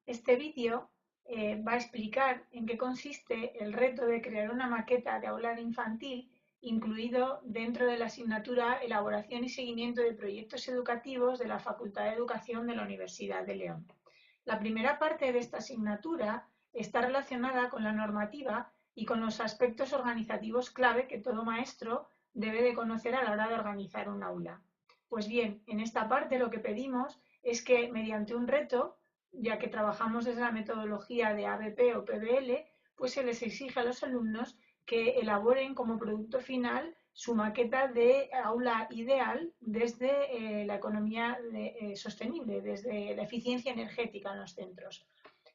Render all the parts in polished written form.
Este vídeo va a explicar en qué consiste el reto de crear una maqueta de aula infantil incluido dentro de la asignatura Elaboración y seguimiento de proyectos educativos de la Facultad de Educación de la Universidad de León. La primera parte de esta asignatura está relacionada con la normativa y con los aspectos organizativos clave que todo maestro debe de conocer a la hora de organizar un aula. Pues bien, en esta parte lo que pedimos es que mediante un reto, ya que trabajamos desde la metodología de ABP o PBL, pues se les exige a los alumnos que elaboren como producto final su maqueta de aula ideal desde la economía sostenible, desde la eficiencia energética en los centros.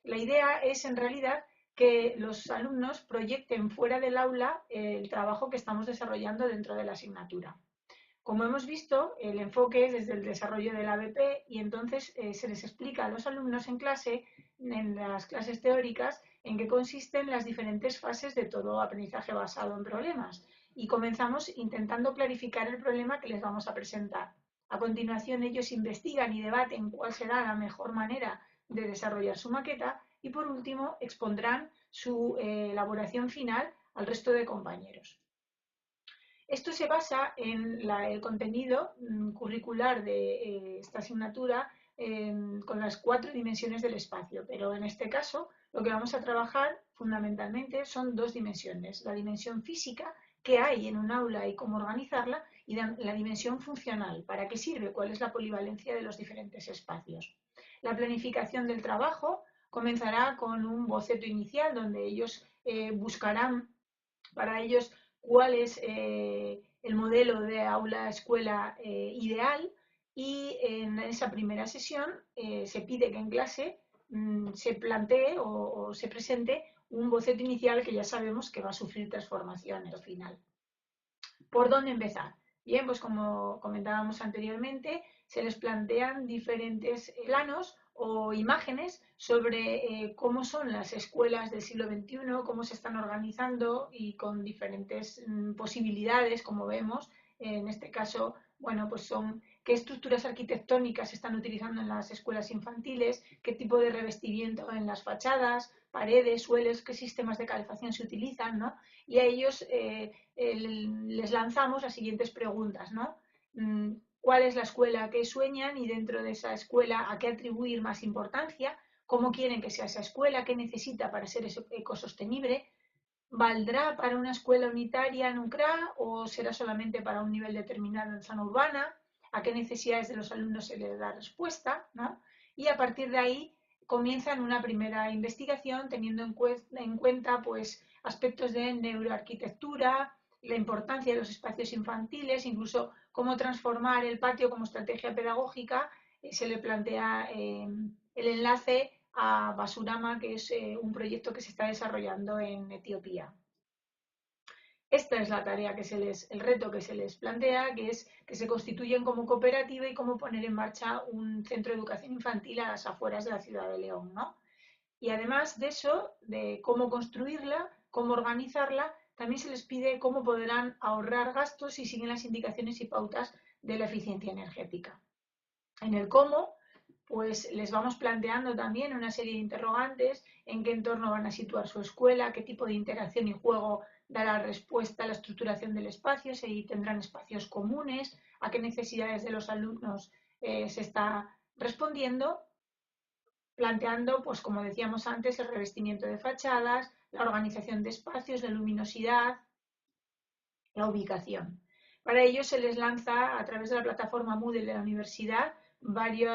La idea es en realidad que los alumnos proyecten fuera del aula el trabajo que estamos desarrollando dentro de la asignatura. Como hemos visto, el enfoque es desde el desarrollo del ABP y entonces se les explica a los alumnos en clase, en las clases teóricas, en qué consisten las diferentes fases de todo aprendizaje basado en problemas. Y comenzamos intentando clarificar el problema que les vamos a presentar. A continuación, ellos investigan y debaten cuál será la mejor manera de desarrollar su maqueta y, por último, expondrán su elaboración final al resto de compañeros. Esto se basa en el contenido curricular de esta asignatura con las 4 dimensiones del espacio, pero en este caso lo que vamos a trabajar fundamentalmente son 2 dimensiones, la dimensión física, qué hay en un aula y cómo organizarla, y la dimensión funcional, para qué sirve, cuál es la polivalencia de los diferentes espacios. La planificación del trabajo comenzará con un boceto inicial donde ellos buscarán para ellos cuál es el modelo de aula-escuela ideal, y en esa primera sesión se pide que en clase se plantee o se presente un boceto inicial que ya sabemos que va a sufrir transformaciones al final. ¿Por dónde empezar? Bien, pues como comentábamos anteriormente, se les plantean diferentes planos o imágenes sobre cómo son las escuelas del siglo XXI, cómo se están organizando y con diferentes posibilidades, como vemos. En este caso, bueno, pues son qué estructuras arquitectónicas se están utilizando en las escuelas infantiles, qué tipo de revestimiento en las fachadas, paredes, suelos, qué sistemas de calefacción se utilizan, ¿no? Y a ellos les lanzamos las siguientes preguntas, ¿no? ¿Cuál es la escuela que sueñan y dentro de esa escuela a qué atribuir más importancia? ¿Cómo quieren que sea esa escuela? ¿Qué necesita para ser ecosostenible? ¿Valdrá para una escuela unitaria en UNCRA o será solamente para un nivel determinado en zona urbana? ¿A qué necesidades de los alumnos se les da respuesta? ¿No? Y a partir de ahí comienzan una primera investigación teniendo en cuenta pues, aspectos de neuroarquitectura, la importancia de los espacios infantiles, incluso cómo transformar el patio como estrategia pedagógica. Se le plantea el enlace a Basurama, que es un proyecto que se está desarrollando en Etiopía. Esta es la tarea el reto que se les plantea, que es que se constituyen como cooperativa y cómo poner en marcha un centro de educación infantil a las afueras de la ciudad de León, ¿no? Y además de eso, de cómo construirla, cómo organizarla, también se les pide cómo podrán ahorrar gastos si siguen las indicaciones y pautas de la eficiencia energética. En el cómo, pues les vamos planteando también una serie de interrogantes: en qué entorno van a situar su escuela, qué tipo de interacción y juego dará respuesta a la estructuración del espacio, si tendrán espacios comunes, a qué necesidades de los alumnos se está respondiendo, planteando, pues como decíamos antes, el revestimiento de fachadas, la organización de espacios, la luminosidad, la ubicación. Para ello se les lanza a través de la plataforma Moodle de la universidad varios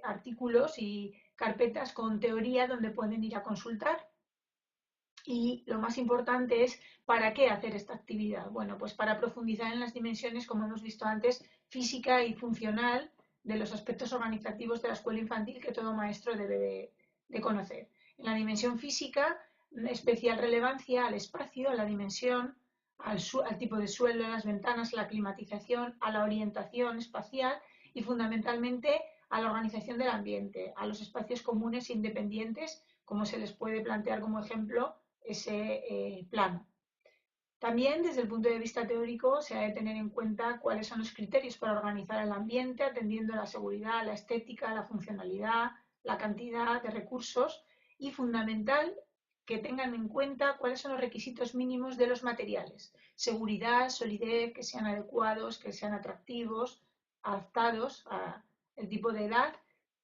artículos y carpetas con teoría donde pueden ir a consultar. Y lo más importante es, ¿para qué hacer esta actividad? Bueno, pues para profundizar en las dimensiones, como hemos visto antes, física y funcional de los aspectos organizativos de la escuela infantil que todo maestro debe de conocer. En la dimensión física, especial relevancia al espacio, a la dimensión, al tipo de suelo, a las ventanas, a la climatización, a la orientación espacial y fundamentalmente a la organización del ambiente, a los espacios comunes independientes, como se les puede plantear como ejemplo ese plano. También desde el punto de vista teórico se ha de tener en cuenta cuáles son los criterios para organizar el ambiente, atendiendo a la seguridad, la estética, la funcionalidad, la cantidad de recursos y fundamental que tengan en cuenta cuáles son los requisitos mínimos de los materiales. Seguridad, solidez, que sean adecuados, que sean atractivos, adaptados al tipo de edad.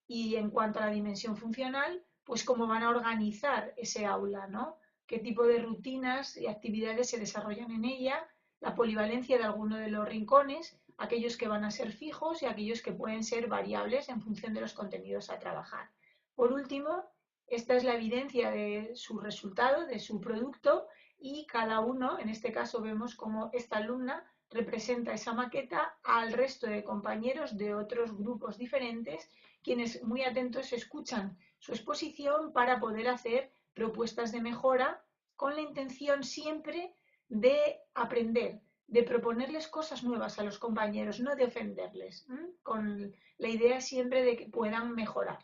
Y en cuanto a la dimensión funcional, pues cómo van a organizar ese aula, ¿no? Qué tipo de rutinas y actividades se desarrollan en ella, la polivalencia de alguno de los rincones, aquellos que van a ser fijos y aquellos que pueden ser variables en función de los contenidos a trabajar. Por último, esta es la evidencia de su resultado, de su producto, y cada uno, en este caso vemos cómo esta alumna representa esa maqueta al resto de compañeros de otros grupos diferentes, quienes muy atentos escuchan su exposición para poder hacer propuestas de mejora con la intención siempre de aprender, de proponerles cosas nuevas a los compañeros, no de ofenderles, con la idea siempre de que puedan mejorar.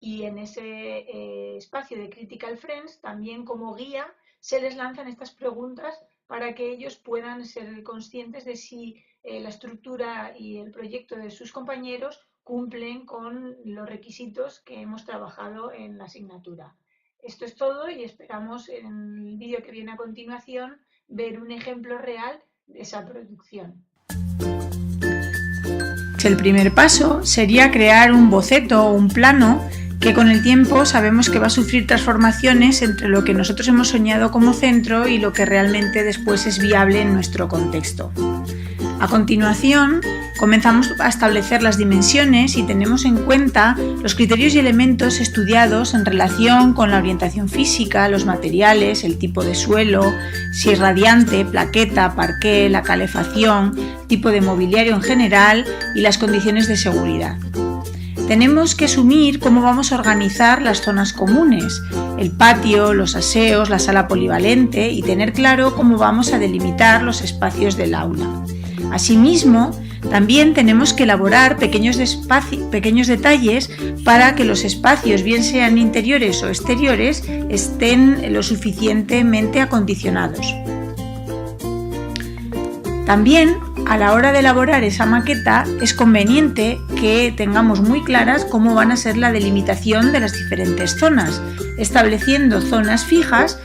Y en ese espacio de Critical Friends, también como guía, se les lanzan estas preguntas para que ellos puedan ser conscientes de si la estructura y el proyecto de sus compañeros cumplen con los requisitos que hemos trabajado en la asignatura. Esto es todo y esperamos en el vídeo que viene a continuación ver un ejemplo real de esa producción. El primer paso sería crear un boceto o un plano que con el tiempo sabemos que va a sufrir transformaciones entre lo que nosotros hemos soñado como centro y lo que realmente después es viable en nuestro contexto. A continuación, comenzamos a establecer las dimensiones y tenemos en cuenta los criterios y elementos estudiados en relación con la orientación física, los materiales, el tipo de suelo, si es radiante, plaqueta, parqué, la calefacción, tipo de mobiliario en general y las condiciones de seguridad. Tenemos que asumir cómo vamos a organizar las zonas comunes, el patio, los aseos, la sala polivalente y tener claro cómo vamos a delimitar los espacios del aula. Asimismo, también tenemos que elaborar pequeños detalles para que los espacios, bien sean interiores o exteriores, estén lo suficientemente acondicionados. También, a la hora de elaborar esa maqueta, es conveniente que tengamos muy claras cómo van a ser la delimitación de las diferentes zonas, estableciendo zonas fijas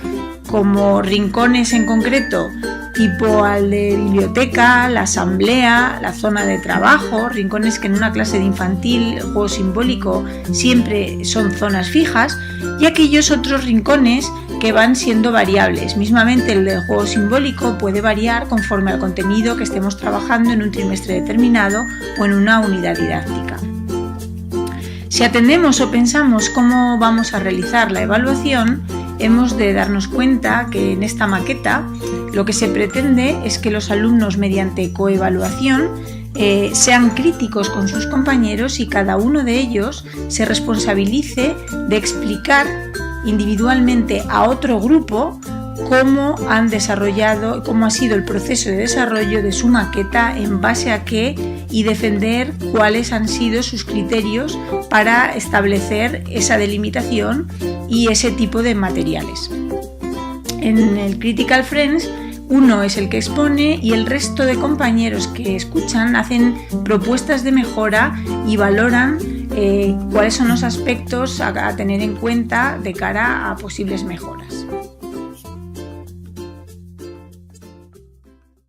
como rincones en concreto, tipo al de biblioteca, la asamblea, la zona de trabajo, rincones que en una clase de infantil, juego simbólico, siempre son zonas fijas, y aquellos otros rincones que van siendo variables. Mismamente el del juego simbólico puede variar conforme al contenido que estemos trabajando en un trimestre determinado o en una unidad didáctica. Si atendemos o pensamos cómo vamos a realizar la evaluación, hemos de darnos cuenta que en esta maqueta lo que se pretende es que los alumnos, mediante coevaluación, sean críticos con sus compañeros y cada uno de ellos se responsabilice de explicar individualmente a otro grupo cómo han desarrollado, cómo ha sido el proceso de desarrollo de su maqueta, en base a qué, y defender cuáles han sido sus criterios para establecer esa delimitación y ese tipo de materiales. En el Critical Friends, uno es el que expone y el resto de compañeros que escuchan hacen propuestas de mejora y valoran cuáles son los aspectos a tener en cuenta de cara a posibles mejoras.